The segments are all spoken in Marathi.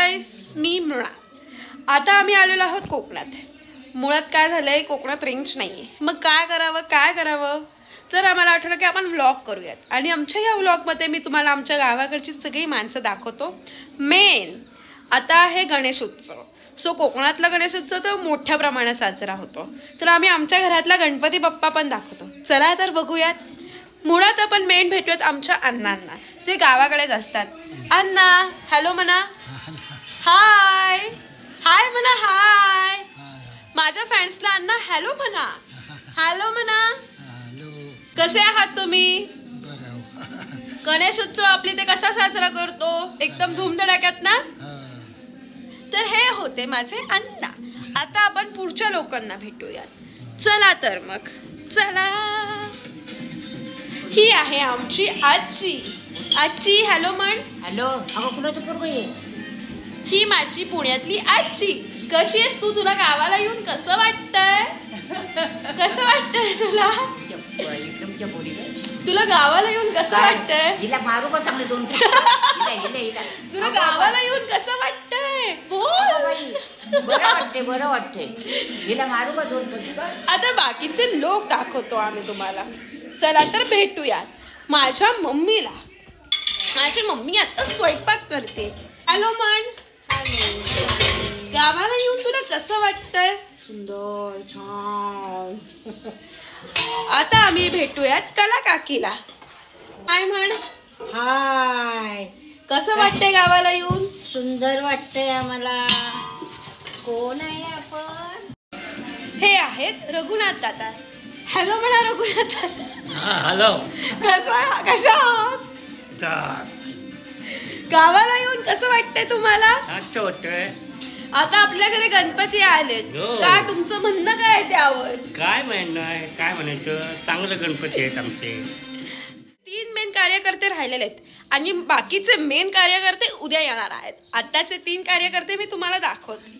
गाईस, मी मृणाल. आता आम्ही आलेलो आहोत कोकणात. मुळात काय झालंय, कोकणात रेंज नाही आहे. मग काय करावं तर आम्हाला आठवलं की आपण व्लॉग करूयात. आणि आमच्या या व्लॉगमध्ये मी तुम्हाला आमच्या गावाकडची सगळी माणसं दाखवतो. मेन आता आहे गणेश उत्सव. सो कोकणातला गणेश उत्सव तर मोठ्या प्रमाणात साजरा होतो. तर आम्ही आमच्या घरातला गणपती बाप्पा पण दाखवतो. चला तर बघूयात. मुळात आपण मेन भेटूयात आमच्या अण्णांना, जे गावाकडेच असतात. अण्णा हॅलो म्हणा. हाय हाय म्हणा. हाय. माझ्या फ्रेंड्सला अण्णा हॅलो म्हणा. हॅलो म्हणा. कसे आहात तुम्ही? गणेश उत्सव आपली ते कसा साजरा करतो, एकदम धूमधडाक्यात ना. तर हे होते माझे अण्णा. आता आपण पुढच्या लोकांना भेटूयात. चला तर मग चला. ही आहे आमची आजी. आजी हॅलो म्हण. हॅलो. अगं कुणाचं पोरग आहे? ही माझी पुण्यातली आजी. कशी आहेस तू? तुला गावाला येऊन कसं वाटतंय? कसं वाटतंय तुला? एकदम चपोरी. तुला गावाला येऊन कसं वाटतंय? हिला मारू का चांगले दोन? तुला गावाला येऊन कसं वाटतंय? बोल. बरं वाटते. हिला मारू का दोन? आता बाकीचे लोक दाखवतो आम्ही तुम्हाला. चला तर भेटूयात माझ्या मम्मीला. माझी मम्मी आता स्वयंपाक करते. हॅलो म्हण. गावाला येऊन तुला कसं वाटतंय? सुंदर, छान. आता आम्ही भेटूयात कला काकीला. हाय म्हण. हाय. कसं वाटतंय गावाला येऊन? सुंदर वाटतंय आम्हाला. कोण आहे आपण? हे आहेत रघुनाथ दादा. हॅलो म्हणा रघुनाथ दादा. हॅलो. कशा गावाला येऊन कसं वाटतंय तुम्हाला? अच्छा वाटतंय. आता आपल्या घरी गणपती आलेत. काय तुमचं म्हणणं काय त्यावर? काय म्हणायचं, चांगलं गणपती आहेत आमचे. 3 मेन कार्यकर्ते राहिलेले आहेत आणि बाकीचे मेन कार्यकर्ते उद्या येणार आहेत. आताचे 3 कार्यकर्ते मी तुम्हाला दाखवते.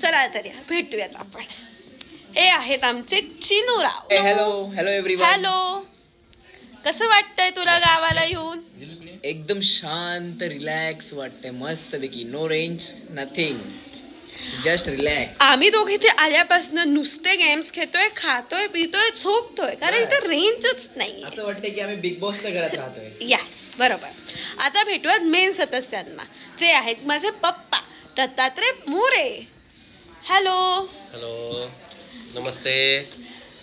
चला तर या भेटूयात आपण. हे आहेत आमचे चिनूराव. Hello everyone. हॅलो. कसं वाटतंय तुला गावाला येऊन? एकदम शांत रिलॅक्स वाटतंय मस्त पैकी. No range nothing, just relax. आम्ही दोघे इथे आल्यापासून नुसते गेम्स खेळतोय, खातोय, पितोय, झोपतोय, कारण इथे रेंजच नाही. असं वाटतंय की आम्ही बिग बॉसच्या घरात राहतोय. यस बरोबर. आता भेटूयात मेन सदस्यांना, जे आहेत माझे पप्पा दत्तात्रय मोरे. हॅलो. हॅलो नमस्ते.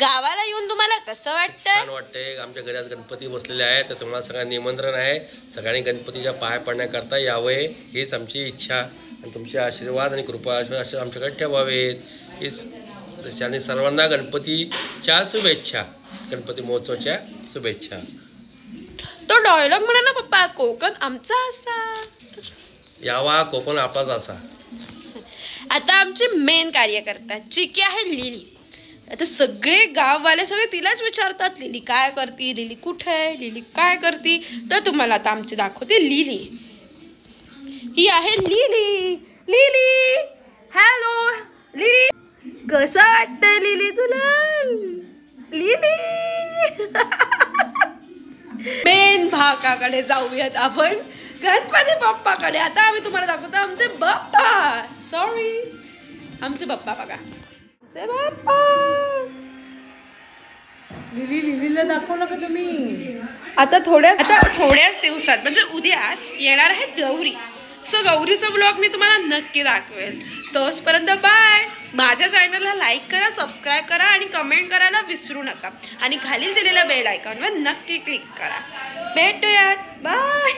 गावाला येऊन तुम्हाला कसं वाटतंय? छान वाटतंय. आमच्या घरी आज गणपती बसलेले आहेत, तर तुम्हाला सगळ्यांना निमंत्रण आहे. सगळ्यांनी गणपतीच्या पाया पडण्याकरता यावे, हीच आमची इच्छा. आणि तुमचे आशीर्वाद आणि कृपा असे आमच्याकडे ठेवावेत. हीच आणि सर्वांना गणपतीच्या शुभेच्छा, गणपती महोत्सवाच्या शुभेच्छा. तो डायलॉग म्हणा ना पप्पा. कोकण आमचा असा, यावा कोकण आपलाच असा. आता आमची मेन कार्यकर्ता जी की आहे लिली. आता सगळे गाववाले सगळे तिलाच विचारतात, लिली काय करती, लिली कुठे आहे, लिली काय करती. तर तुम्हाला आता आमची दाखवते लिली. ही आहे लिली. Lily hello. लिली कसं वाटतंय लिली तुला? लिली मेन भागाकडे जाऊयात आपण, गणपती बाप्पाकडे. आता आम्ही तुम्हाला दाखवतो आमचे बाप्पा. सॉरी, आमचे बाप्पा बघा. आमचे बाप्पा. लिलीला दाखवलं का तुम्ही? आता थोड्याच दिवसात म्हणजे उद्याच येणार आहे गौरी. सो गौरीचा ब्लॉग मी तुम्हाला नक्की दाखवेल. तोपर्यंत बाय. माझ्या चॅनलला लाईक करा, सबस्क्राईब करा आणि कमेंट करायला विसरू नका. आणि खाली दिलेल्या बेल आयकॉनवर नक्की क्लिक करा. भेटूयात. बाय.